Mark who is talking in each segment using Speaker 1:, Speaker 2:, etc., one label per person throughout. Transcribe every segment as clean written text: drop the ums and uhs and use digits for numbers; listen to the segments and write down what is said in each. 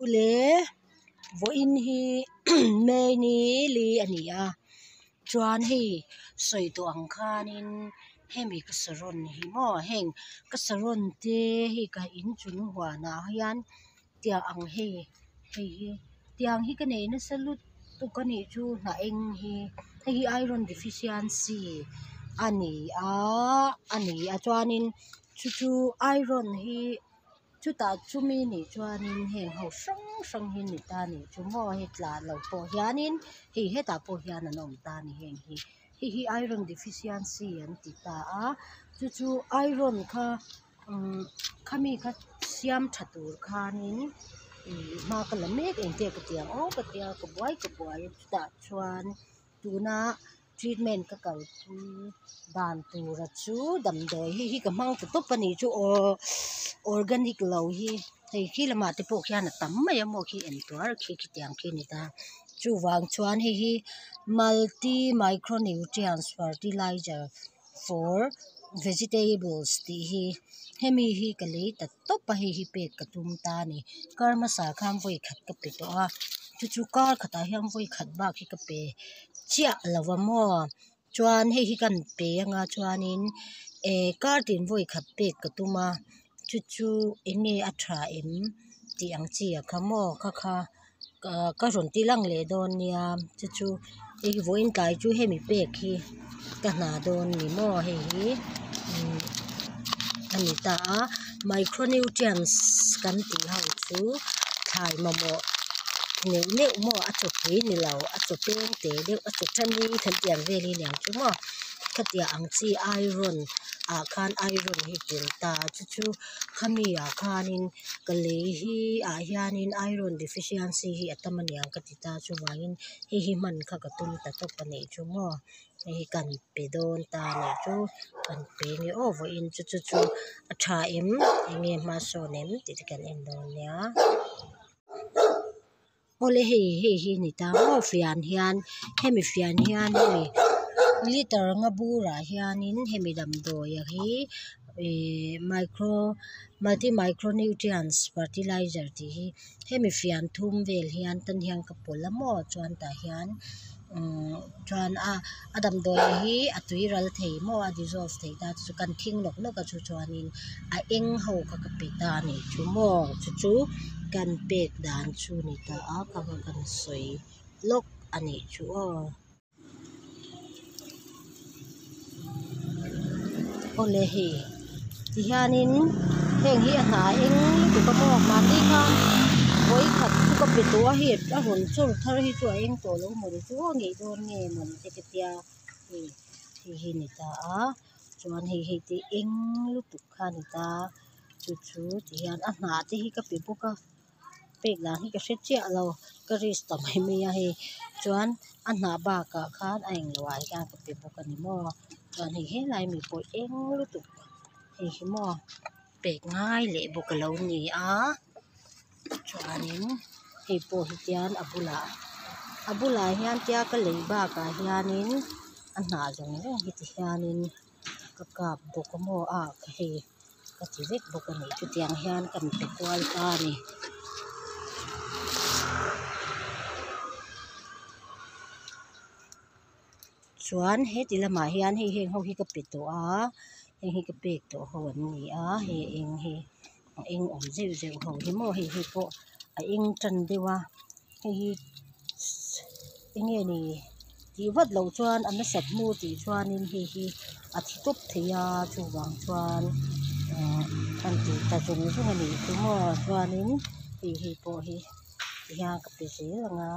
Speaker 1: ule vo in hi me ni li ania chuan hi soi to ang khanin hemi ka saron hi mo heng ka saron te hi ka in chung hwa na hian tia ang he tiang hi ka nei na salut tu ka ni chu na eng hi iron deficiency ani a chuanin chu iron hi chu ta chu mi ni chuanin heng ho sang hi ni ta ni chu mo he tla lo po hianin he ta po hian an om ta ni heng hi iron deficiency an ti ta a chu iron kha khami kha siam thatur khanin ma ka la mek eng te ka tiang ka tia ka buai ta chuan tuna treatment ka kal tu dan tu ra chu dam doi hi ka mang tu to pani chu organic lo hi khi lama te po khian tam mai mo khi en tuar khi tiang khi ni ta chu wang chuan hi multi micronutrients fertilizer for vegetables ti hi hemi hi ka le ta to pa hi pe ka tum ta ni karma sa kham voi khat ka pe to a chu kar khata hiam voi khat ba khi ka pe chia lawa mo chuan hi kan pe anga chuanin kar tin voi khat pe ka tuma chu enge atha em ti ang chi a khamo kha ka ron ti lang le don nia chu voin tai chu hemi pe khi ka na don ni mo hi ani ta micronutrients kan ti hau chu thai mo ne mo a chu pe ni lo a chu pe te de a chu than ni than tiang ve li liang chu mo khatia ang chi iron a khan iron hi tin ta chu khami a khanin kale hi a hianin iron deficiency hi atamaniang ka ti ta chu wangin hi man kha ka tum ta to pa nei chu mo hi kan pe don ta ne chu kan pe ni over in chu atha em nge ma so nem ti kan en don nya ole hi ni ta mo fian hian hemi fian hian hemi liter nga bura hianin hemi dam do ya hi multi micronutrients fertilizer ti hi hemi fian thum vel hian tan hian ka polamo chuan ta hian chuan adam do hi atui ral thei mo a dissolve thei ta chu kan thing nok ka chu chuanin a eng ho ka pe ta ni chu mo chu kan pek dan chu ni ta a kan soi lok ani chu ole hi ti hianin heng hi a hna eng tu ka mo man ni kha voi khat tu ka pe to a hi a hon chur thar hi chu a eng to lo mo chu nge don nge mon te ke tia hi ni ta a chuan hi ti eng lu tu kha ni ta chu ti hian a hna te hi ka pe bu ka pek la hi ka hre chia lo ka ris ta mai me a hi chuan a hna ba ka khan a eng lo ai hian ka pe bu ka ni mo chuan hi lai mi po eng lu tu hi mo pek ngai le bu ka lo ni a chuanin hi po hi tian abula hian tia ka lei ba ka hianin a hna jong hi ti hianin ka kap bu ka mo a ka hi ka chi vek bu ka ni chu tiang hian kan pe kwal ta ni chuan he ti lama hian heng ho hi ka pe to a heng hi ka pek to ho an ni a he eng om zeu ho hi mo hi po a eng tan dewa hi enge ni ti wat lo chuan an na sat mu ti chuanin hi a thi top theya chu wang chuan an ti ta chung chu ni chu mo chuanin hi po hi ya ka pe se langa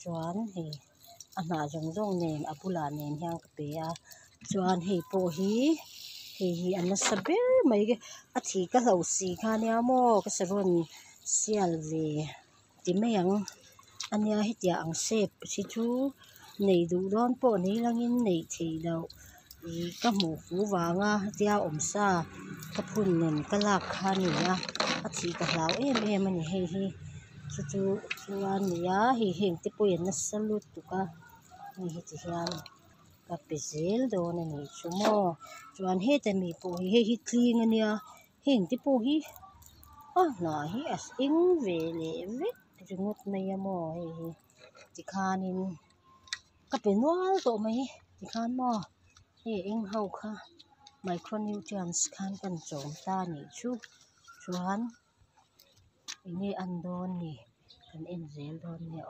Speaker 1: chuan hi a hna jong nen abula nen hiang ka pe a chuan hi po hi an na saber mai ge a thi ka lo si kha nia mo ka saron sial ve ti meng ania hi tia ang sep si chu nei du don po nei langin nei thei lo ka mu fu wanga tia om sa ka phun nen ka lak kha ni a thi ka hlau em ani hi chuan nia hi heng te po yan na salut tu ka hi ti hian ka pe zel don ani chu mo chuan he te mi po hi tling ania heng te po hi nà hi as ing ve le vek ringot mai amo hi ti khanin ka penual to mai ti khan mo he eng ho kha micronutrients khan kan chom ta ni chu chuan ini an don ni kan en zel don ni